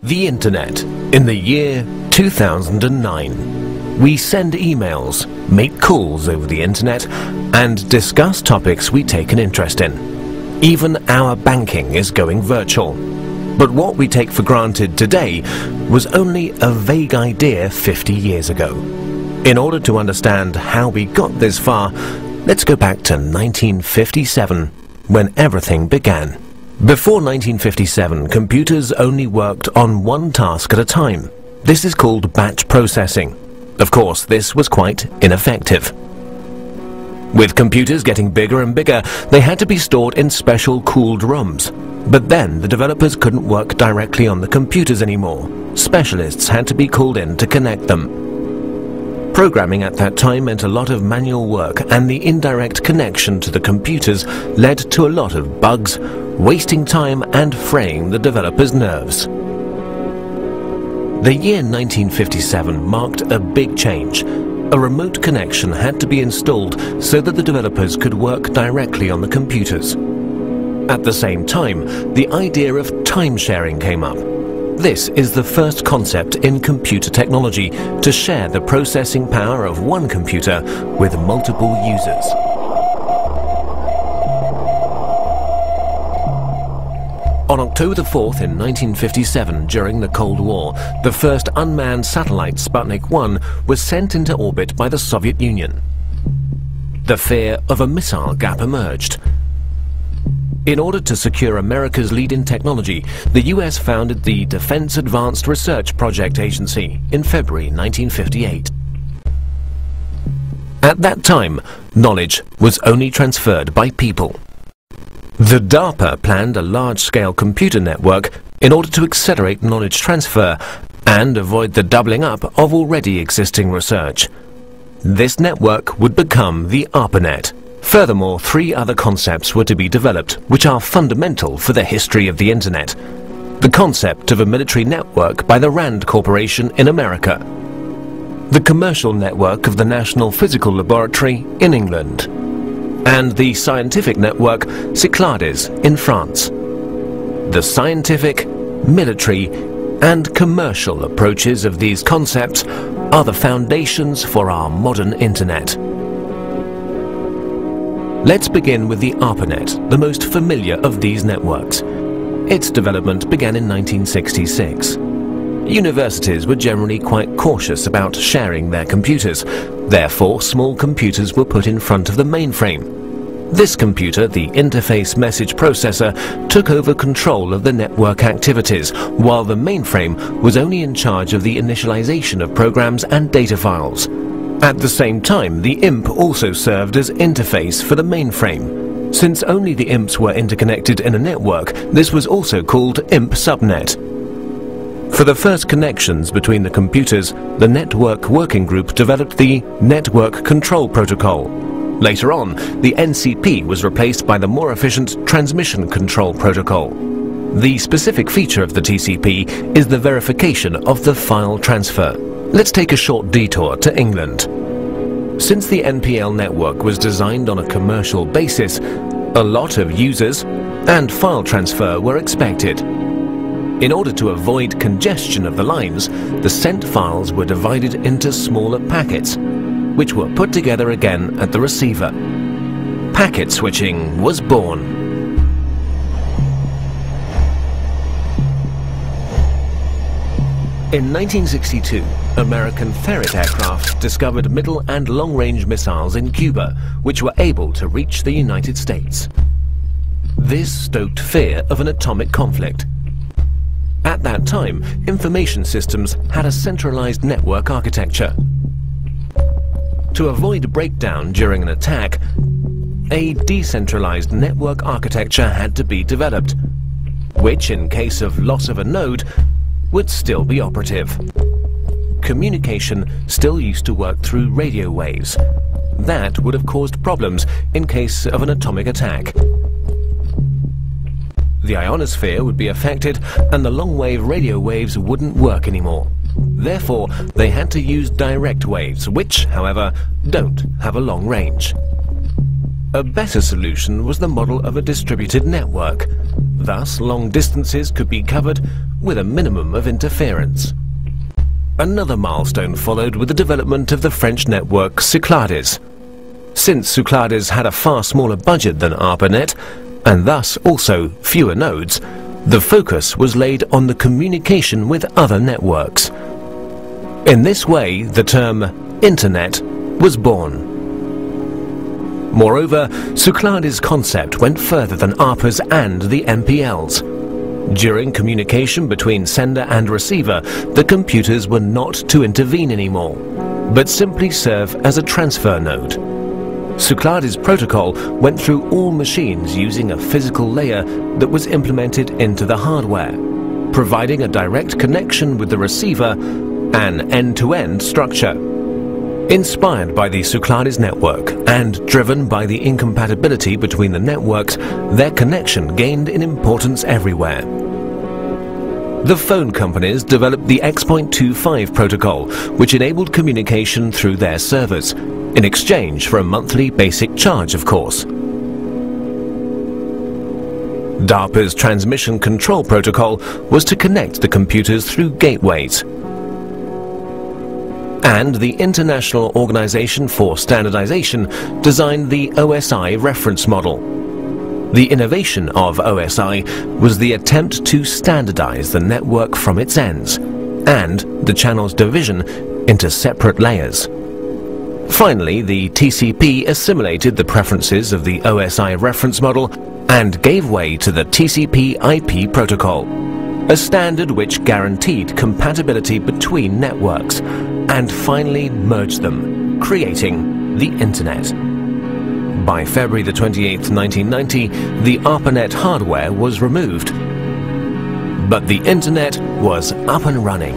The Internet in the year 2009. We send emails, make calls over the Internet, and discuss topics we take an interest in. Even our banking is going virtual. But what we take for granted today was only a vague idea 50 years ago. In order to understand how we got this far, let's go back to 1957, when everything began. Before 1957, computers only worked on one task at a time. This is called batch processing. Of course, this was quite ineffective. With computers getting bigger and bigger, they had to be stored in special cooled rooms. But then the developers couldn't work directly on the computers anymore. Specialists had to be called in to connect them. Programming at that time meant a lot of manual work, and the indirect connection to the computers led to a lot of bugs, wasting time and fraying the developers' nerves. The year 1957 marked a big change. A remote connection had to be installed so that the developers could work directly on the computers. At the same time, the idea of time sharing came up. This is the first concept in computer technology to share the processing power of one computer with multiple users. On October 4th in 1957, during the Cold War, the first unmanned satellite Sputnik 1 was sent into orbit by the Soviet Union. The fear of a missile gap emerged. In order to secure America's lead in technology, the US founded the Defense Advanced Research Project Agency in February 1958. At that time, knowledge was only transferred by people. The DARPA planned a large-scale computer network in order to accelerate knowledge transfer and avoid the doubling up of already existing research. This network would become the ARPANET. Furthermore, 3 other concepts were to be developed, which are fundamental for the history of the Internet. The concept of a military network by the RAND Corporation in America. The commercial network of the National Physical Laboratory in England. And the scientific network Cyclades in France. The scientific, military, and commercial approaches of these concepts are the foundations for our modern Internet. Let's begin with the ARPANET, the most familiar of these networks. Its development began in 1966. Universities were generally quite cautious about sharing their computers. Therefore, small computers were put in front of the mainframe. This computer, the interface message processor, took over control of the network activities, while the mainframe was only in charge of the initialization of programs and data files. At the same time, the IMP also served as interface for the mainframe. Since only the IMPs were interconnected in a network, this was also called IMP subnet. For the first connections between the computers, the Network Working Group developed the Network Control Protocol. Later on, the NCP was replaced by the more efficient Transmission Control Protocol. The specific feature of the TCP is the verification of the file transfer. Let's take a short detour to England. Since the NPL network was designed on a commercial basis, a lot of users and file transfer were expected. In order to avoid congestion of the lines, the sent files were divided into smaller packets, which were put together again at the receiver. Packet switching was born. In 1962, American Ferret aircraft discovered middle and long-range missiles in Cuba, which were able to reach the United States. This stoked fear of an atomic conflict. At that time, information systems had a centralized network architecture. To avoid breakdown during an attack, a decentralized network architecture had to be developed, which, in case of loss of a node, would still be operative. Communication still used to work through radio waves. That would have caused problems in case of an atomic attack. The ionosphere would be affected and the long-wave radio waves wouldn't work anymore. Therefore, they had to use direct waves, which, however, don't have a long range. A better solution was the model of a distributed network. Thus, long distances could be covered with a minimum of interference. Another milestone followed with the development of the French network Cyclades. Since Cyclades had a far smaller budget than ARPANET, and thus also fewer nodes, the focus was laid on the communication with other networks. In this way, the term Internet was born. Moreover, Cyclades' concept went further than ARPAs and the MPLs. During communication between sender and receiver, the computers were not to intervene anymore, but simply serve as a transfer node. Cyclades' protocol went through all machines using a physical layer that was implemented into the hardware, providing a direct connection with the receiver, an end-to-end structure. Inspired by the Cyclades network and driven by the incompatibility between the networks, their connection gained in importance everywhere. The phone companies developed the X.25 protocol, which enabled communication through their servers, in exchange for a monthly basic charge, of course. DARPA's transmission control protocol was to connect the computers through gateways. And the International Organization for Standardization designed the OSI reference model. The innovation of OSI was the attempt to standardize the network from its ends, and the channel's division into separate layers. Finally, the TCP assimilated the preferences of the OSI reference model and gave way to the TCP/IP protocol, a standard which guaranteed compatibility between networks, and finally merged them, creating the Internet. By February the 28th, 1990, the ARPANET hardware was removed, but the Internet was up and running.